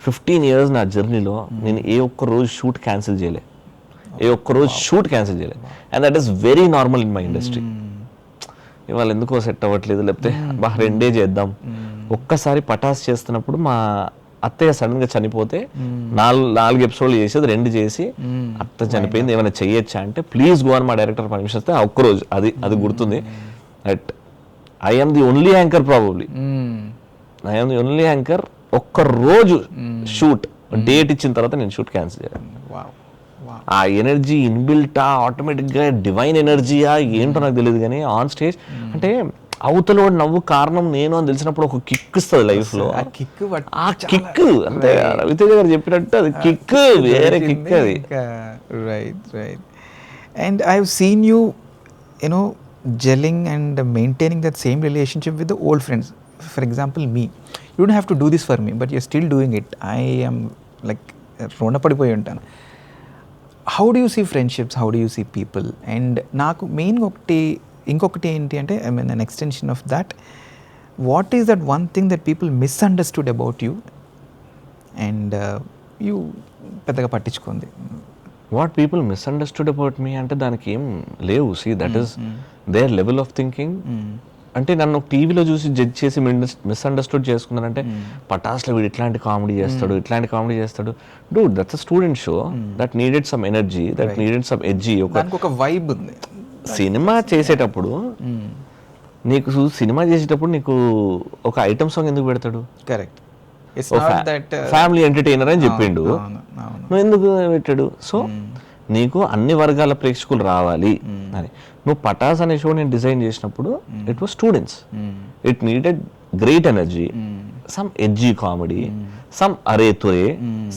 15 years నా జర్నీలో నేను ఏ ఒక్క రోజు షూట్ క్యాన్సిల్ చేయలే, and that is very normal in my industry. ఇవాళ ఎందుకో సెట్ అవ్వట్లేదు, లేకపోతే బాగా 2 days చేద్దాం. ఒక్కసారి పటాస్ చేస్తున్నప్పుడు మా అత్తయ్య సడన్ గా చనిపోతే 4 episodes చేసేది 2 చేసి అత్త చనిపోయింది, ఏమైనా చెయ్యొచ్చా అంటే ప్లీజ్ గో అని మా డైరెక్టర్ పర్మిషన్ ఇస్తే ఒక్కరోజు అది గుర్తుంది. That I am the only anchor, probably I am the only anchor. ఒక్క రోజు షూట్ డేట్ ఇచ్చిన తర్వాత నేను షూట్ క్యాన్సిల్ చేయాలి. ఆ ఎనర్జీ ఇన్బిల్టా, ఆటోమేటిక్గా డివైన్ ఎనర్జీయా ఏంటో నాకు తెలియదు, కానీ ఆన్ స్టేజ్ అంటే అవతల నవ్వు కారణం నేను అని తెలిసినప్పుడు ఒక కిక్ ఇస్తుంది లైఫ్ లో. ఆ కిక్ అంటే రవితేజ గారు చెప్పినట్టు అది కిక్, వేరే కిక్ అది. Right. And I have seen you you know gelling and maintaining that same relationship with the old friends. For example, me. You don't have to do this for me, but you're still doing it. I am like ronapadipoyi untanu. How do you see friendships? How do you see people? And నాకు main ఇంకొకటి ఏంటి అంటే, I mean an extension of that, what is that one thing that people misunderstood about you and you పెద్దగా పట్టించుకుంది? What people misunderstood about me అంటే దానికి ఏం లేవు. See that is their level of thinking. అంటే నన్ను టీవీలో చూసి జడ్జ్ చేసి మిస్అండర్స్టూడ్ చేసుకున్నానంటే, పటాస్లో వీడు ఇట్లాంటి కామెడీ చేస్తాడు. Dude, that's a student show that needed some energy, that needed some edgy. ఒక వైబ్ ఉంది. సినిమా చేసేటప్పుడు నీకు ఒక ఐటమ్ సాంగ్ ఎందుకు పెడతాడు? కరెక్ట్. ఫ్యామిలీ ఎంటర్టైనర్ అని చెప్పిండు, నువ్వు ఎందుకు పెట్టాడు? సో నీకు అన్ని వర్గాల ప్రేక్షకులు రావాలి అని. నువ్వు పటాస్ అనే షో నేను డిజైన్ చేసినప్పుడు it was students, it needed great energy, some edgy comedy, some అరే తురే,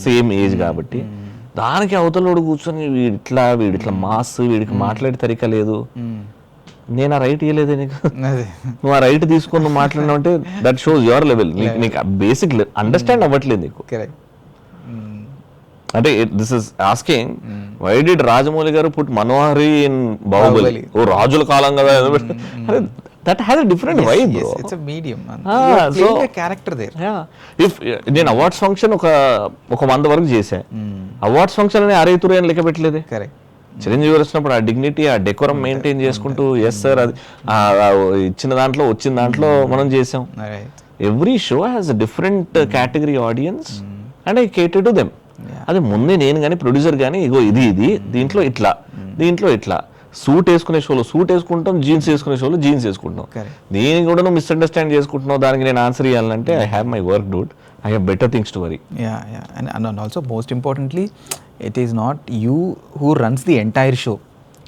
సేమ్ ఏజ్ కాబట్టి దానికి అవతలోడు కూర్చొని వీడిట్లా మాస్, వీడికి మాట్లాడే తరిక లేదు. నేను ఆ రైట్ ఇవ్వలేదే నీకు, నువ్వు ఆ రైట్ తీసుకొని నువ్వు మాట్లాడినావు అంటే దట్ షోస్ యువర్ లెవెల్. నీకు బేసిక్ అండర్స్టాండ్ అవ్వట్లేదు నీకు. అంటే this is asking why did Rajamouli garu put Manohari in Baahubali? ఓ రాజుల కాలం కదా, that has a different vibe bro. It's a medium, so character there. If నేను అవార్డ్స్ ఫంక్షన్ ఒక 100 వరకు చేశా, అవార్డ్స్ ఫంక్షన్ అని అరే తురే అని లెక్క పెట్టలేదే. కరెక్ట్. చిరంజీవి గారు వచ్చినప్పుడు ఆ డిగ్నిటీ, ఆ డెకోరం మెయింటైన్ చేసుకుంటూ ఎస్ సార్ అది ఇచ్చిన దాంట్లో వచ్చిన దాంట్లో మనం చేసాం. Every show has a different category audience and I కేటర్ to them. అదే ముందే నేను కానీ ప్రొడ్యూసర్ కానీ ఇగో ఇది దీంట్లో ఇట్లా, దీంట్లో ఇట్లా, సూట్ వేసుకునే షోలో సూట్ వేసుకుంటాం, జీన్స్ వేసుకునే షోలో జీన్స్ వేసుకుంటాం. దీనికి కూడా నువ్వు మిస్అండర్స్టాండ్ చేసుకుంటున్నావు, దానికి నేను ఆన్సర్ ఇవ్వాలంటే I have my work Dude, I have better things to worry. Yeah. And also most importantly, it is not you who runs the entire show.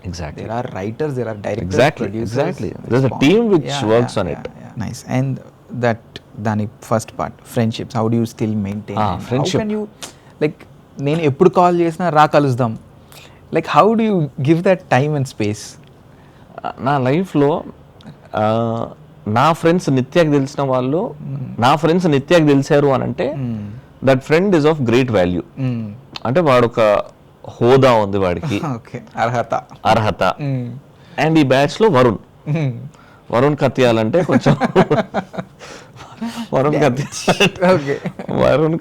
Exactly. There are writers, there are directors, producers. Exactly. There's a team which works on it. Nice. And that Dani first part, friendships. How do you still maintain? Friendship. How can you, like, నేను ఎప్పుడు call చేసినా రా కలుద్దాం, like how do you give that time and space? నా లైఫ్లో నా friends నిత్యాకి తెలిసిన వాళ్ళు, నా ఫ్రెండ్స్ నిత్యాకి తెలిసారు అని అంటే that friend is of great value. అంటే వాడు ఒక హోదా ఉంది వాడికి, అర్హత. అండ్ ఈ బ్యాచ్ లో వరుణ్ కత్యాలంటే కొంచెం వరుణ్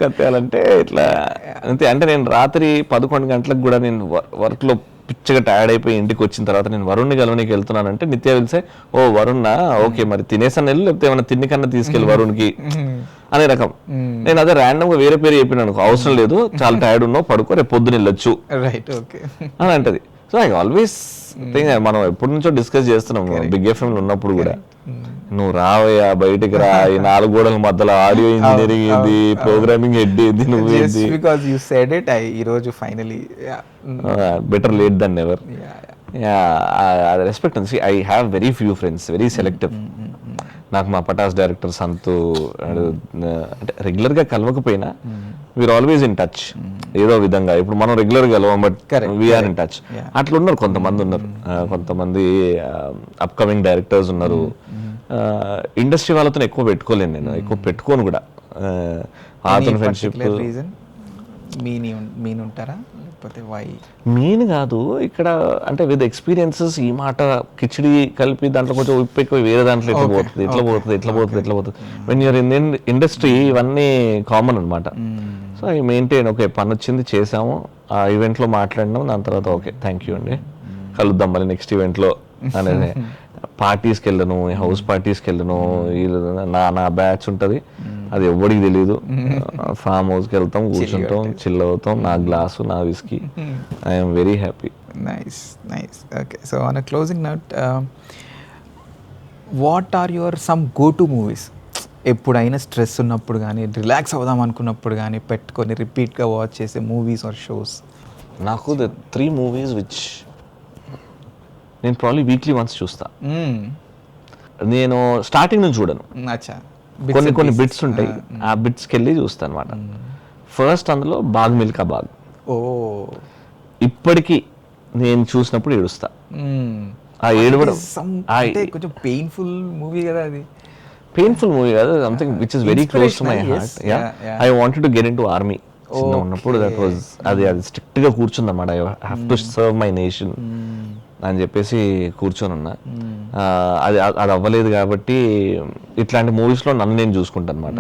కత్యాలంటే ఇట్లా అంతే. అంటే నేను రాత్రి 11 గంటలకు కూడా నేను వర్క్ లో పిచ్చగా టైర్డ్ అయిపోయి ఇంటికి వచ్చిన తర్వాత నేను వరుణ్ని కలవనికి వెళ్తున్నానంటే నిత్య వెళ్తే ఓ వరుణ్ ఓకే మరి తినేసాను వెళ్ళు, లేకపోతే ఏమైనా తిన్ని కన్నా తీసుకెళ్ళి వరుణ్కి అనే రకం. నేను అదే ర్యాండమ్ గా వేరే పేరు చెప్పినాను, అవసరం లేదు చాలా టైర్డ్ ఉన్నావు పడుకో రేపు పొద్దున వెళ్ళొచ్చు అని అంటది. సో ఐ ఆల్వేస్ థింక్, మనం ఎప్పటి నుంచో డిస్కస్ చేస్తున్నాం బిగ్ ఎఫ్ఎం లో ఉన్నప్పుడు కూడా, నువ్వు రావయ్యా బయటికి రా, ఈ 4 గోడల మధ్యలో ఆడియో ఇంజనీరింగ్ ఏంది, ప్రోగ్రామింగ్ హెడ్ ఏంది, నువ్వేంది. Better late than never. Respect ఉంది. I have very few friends, very selective. నాకు మా పటాస్ డైరెక్టర్ సంతు అంటే రెగ్యులర్ గా కలవకపోయినా వీఆర్ ఆల్వేస్ ఇన్ టచ్ ఏదో విధంగా. ఇప్పుడు మనం రెగ్యులర్ గా కలవం బట్ వీఆర్ ఇన్ టచ్. అట్లా ఉన్నారు కొంతమంది ఉన్నారు, కొంతమంది అప్కమింగ్ డైరెక్టర్స్ ఉన్నారు. ఇండస్ట్రీ వాళ్ళతో ఎక్కువ పెట్టుకోలేను, నేను ఎక్కువ పెట్టుకోను కూడా. అతని ఫ్రెండ్షిప్ మెయిన్ కాదు ఇక్కడ. అంటే విత్ ఎక్స్పీరియన్సెస్ ఈ మాట కిచిడి కలిపి దాంట్లో కొంచెం ఉప్పు ఎక్కువ వేరే దాంట్లో ఎట్లా పోతుంది. వెన్ యూర్ ఇన్ ఇండస్ట్రీ ఇవన్నీ కామన్ అనమాట. సో ఐ మెయింటైన్, ఓకే పని వచ్చింది చేసాము, ఆ ఈవెంట్ లో మాట్లాడినాం, దాని తర్వాత ఓకే థ్యాంక్ యూ అండి కలుద్దాం మళ్ళీ నెక్స్ట్ ఈవెంట్ లో అనేది. పార్టీస్కి వెళ్ళను, హౌస్ పార్టీస్కి వెళ్ళను, నా బ్యాచ్ ఉంటుంది అది ఎవరికి తెలీదు. ఫామ్ హౌస్కి వెళ్తాం, కూర్చుంటాం, చిల్ అవుతాం, నా గ్లాసు నా whisky. I'm very happy. Nice. Okay, so on a closing note, what are your some go to movies? ఎప్పుడైనా స్ట్రెస్ ఉన్నప్పుడు కానీ, రిలాక్స్ అవుదాం అనుకున్నప్పుడు కానీ పెట్టుకొని రిపీట్గా వాచ్ చేసే మూవీస్ ఆర్ షోస్? నాకు ద 3 movies విచ్ నేను ప్రాబ్లీ వీక్లీ వన్స్ చూస్తా. నేను స్టార్టింగ్ నుంచి చూడను, కొన్ని బిట్స్ ఉంటాయి, ఆ బిట్స్కి వెళ్ళి చూస్తాను అనమాట. ఫస్ట్ అందులో బాగ్ మిల్కా బాగ్. ఇప్పటికీ నేను చూసినప్పుడు ఏడుస్తా. ఆ ఏడవడం కొంచెం పెయిన్ఫుల్ మూవీ కదా అది. పెయిన్ఫుల్ మూవీ కాదు, something which is very close to my heart. I wanted to get in to army చిన్న ఉన్నప్పుడు. దట్ వాజ్ అది స్ట్రిక్ట్ గా కూర్చుంది అనమాట. I have to serve my nation అని చెప్పేసి కూర్చొని ఉన్నా. అది అవ్వలేదు కాబట్టి ఇట్లాంటి మూవీస్ లో నన్ను నేను చూసుకుంటాను అనమాట.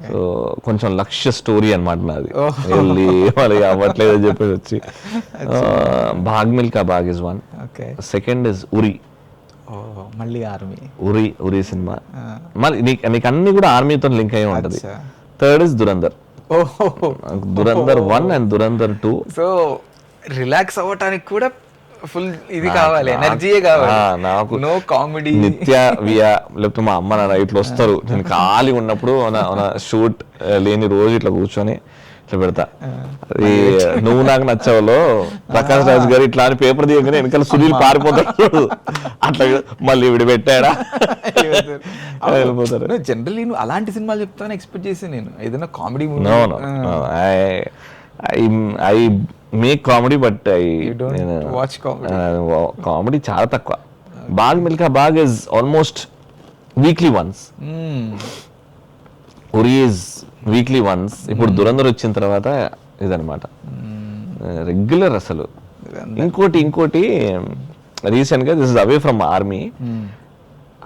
సో కొంచెం లక్ష్య స్టోరీ అనమాట నాది. వెళ్ళి వాళ్ళకి అవ్వట్లేదు అని చెప్పేసి వచ్చి. బాగ్ Milkha Bhaag is one. Second is ఉరి. మళ్ళీ ఆర్మీ. ఉరి సినిమా మళ్ళీ నీకు అన్ని కూడా ఆర్మీతో లింక్ అయి ఉంటది. Third is Dhurandhar. Dhurandhar 1 and Dhurandhar 2. So relax అవ్వటానికి కూడా ఫుల్ ఇది కావాలి, ఎనర్జీయే కావాలి. నాకు నో కామెడీ. నిత్య వియా లేకపోతే మా అమ్మ నాన్న ఇట్లా వస్తారు, నేను ఖాళీ ఉన్నప్పుడు షూట్ లేని రోజు ఇట్లా కూర్చొని ఇట్లా పెడతా. అది నువ్వు నాకు నచ్చావులో ప్రకాష్ రాజ్ గారు ఇట్లా అని పేపర్ తీయగానే వెనకాల సునీల్ పారిపోతాడు, అట్లా మళ్ళీ విడి పెట్టాడా వెళ్ళిపోతారు. జనరల్లీ నువ్వు అలాంటి సినిమాలు చెప్తాను ఎక్స్పెక్ట్ చేసి నేను ఏదైనా comedy movie. No, I make comedy, but watch comedy. Comedy చాలా తక్కువ. Bhaag Milkha Bhaag is almost weekly once, Uri is weekly once. ఇప్పుడు దురంధర్ వచ్చిన తర్వాత ఇదనమాట రెగ్యులర్ అసలు. ఇంకోటి రీసెంట్ గా this is away from army.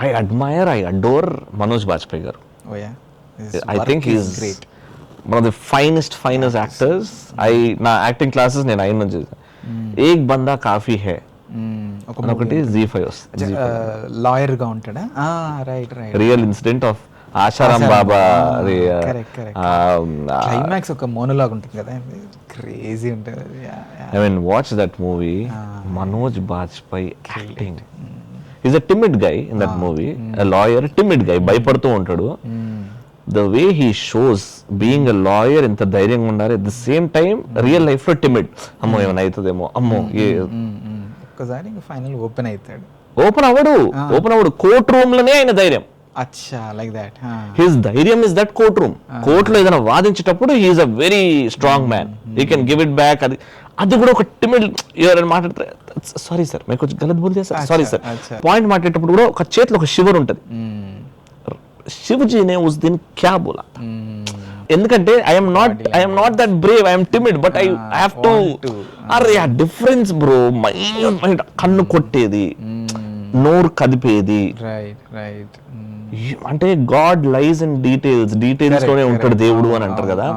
I adore Manoj Bajpai గారు. I think he's one of the finest actors. నా యాక్టింగ్ క్లాసెస్ నేను ఆయన నుంచి ఏక్ బందా కాఫీ హే ఒకటి Z5 వస్తుంది. లాయర్ గా ఉంటాడా? Right right. Real incident of Asaram Baba. Climax ఒక మోనోలాగ్ ఉంటుంది కదా, క్రేజీ ఉంటుంది. I mean watch that movie. Manoj Bajpayee acting. Is a timid guy in that movie. Lawyer timid guy, భయపడుతూ ఉంటాడు. The way he shows being a lawyer, ఇంత ధైర్యంగా ఉండాలి, at the same time real life లో timid. అమ్మో ఏమైనా అవుతుందేమో, అమ్మో ఒక్కసారి ఫైనల్ ఓపెన్ అవ్వడు కోర్ట్ రూమ్ లోనే ఆయన ధైర్యం. అచ్చా, లైక్ దట్. హిస్ ధైర్యం ఇస్ దట్ కోర్ట్ రూమ్. కోర్టులో ఏదైనా వాదించేటప్పుడు he's a very strong man, he can give it back. అది కూడా ఒక టిమిడ్. ఎవరైనా మాట్లాడతారు, సారీ సార్ మేము కొంచెం గలత్ బోల్ చేస్తా, సారీ సార్. పాయింట్ మాట్లాడేటప్పుడు కూడా ఒక చేతిలో ఒక షివర్ ఉంటుంది. शिवजी ने उस दिन क्या बोला था? ఎందుకంటే I M not that Brave, I M timid, but I have to. అరే ఆ డిఫరెన్స్ బ్రో, మైండ్ కన్ను కొట్టేది, నోరు కదిపేది. అంటే గాడ్ లైస్ ఇన్ డీటెయిల్స్ లోనే ఉంటాడు దేవుడు అని అంటారు కదా.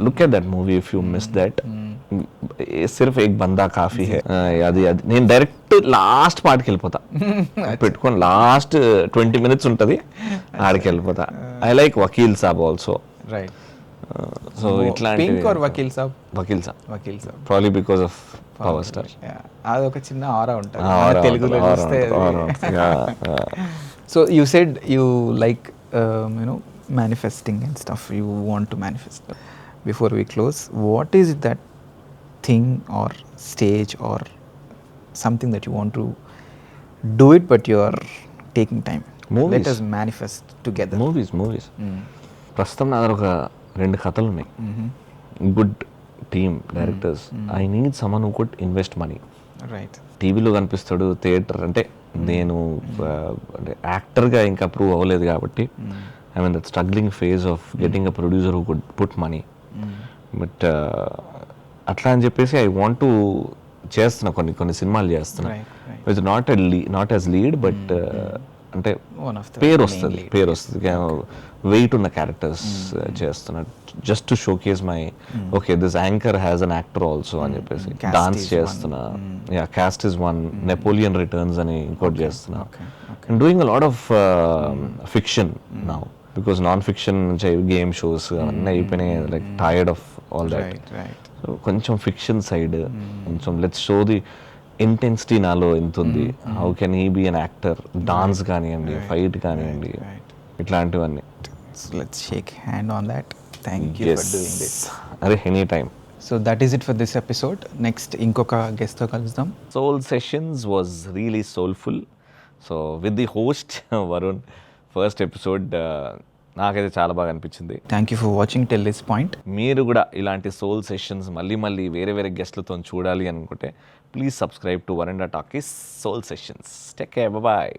Look at that movie if you miss that. సిర్ఫ్ ఏక్ బందా కాఫీ హే. అది నేను డైరెక్ట్ లాస్ట్ పార్ట్కి వెళ్ళిపోతా, పెట్టుకొని లాస్ట్ 20 minutes ఉంటుంది, ఆడికి వెళ్ళిపోతా. I like Vakeel Saab also. So ఇట్లాంటి Vakeel Saab probably because of power star. అది ఒక చిన్న ఆరా ఉంటుంది తెలుగులో చూస్తే. So you said you like manifesting and stuff, you want to manifest. Before we close, what is that thing or stage or something that you want to do it but you are taking time? Movies. Let us manifest together. Movies. ప్రస్తుతం నా దగ్గర ఒక 2 కథలు ఉన్నాయి. Good team directors. I need someone who could invest money. Right. టీవీలో కనిపిస్తాడు, theatre అంటే నేను అంటే యాక్టర్గా ఇంకా ప్రూవ్ అవ్వలేదు కాబట్టి I mean that struggling phase of getting a producer who could put money. But అట్లా అని చెప్పేసి ఐ వాంట్ టు చేస్తున్నా, కొన్ని సినిమాలు చేస్తున్నా with not as lead, but అంటే పేరు వస్తుంది, వెయిట్ ఉన్న క్యారెక్టర్స్ చేస్తున్నా, just to show case my okay this anchor has an actor also అని చెప్పేసి. డాన్స్ చేస్తున్నా, caste is one, Napoleon returns అని ఇంకోటి చేస్తున్నా. And doing a lot of fiction now, because non fiction game shows అవన్నీ అయిపోయినాయి, like tired of all that. So కొంచెం fiction side, కొంచెం లెట్స్ షో ది ఇంటెన్సిటీ నాలో ఎంత ఉంది, how can he be an actor, dance కానివ్వండి, fight కానివ్వండి, ఇట్లాంటివన్నీ. Let's shake hand on that. Thank you for doing this. అరే any time. So that is it for this episode. Next ఇంకొక గెస్ట్తో కలుద్దాం. Soul sessions was really soulful. So with the host Varun. First episode నాకైతే చాలా బాగా అనిపించింది. Thank you for watching till this point. మీరు కూడా ఇలాంటి సోల్ సెషన్స్ మళ్ళీ వేరే గెస్ట్లతో చూడాలి అనుకుంటే please subscribe to Varanda talkies soul sessions. Take care, bye.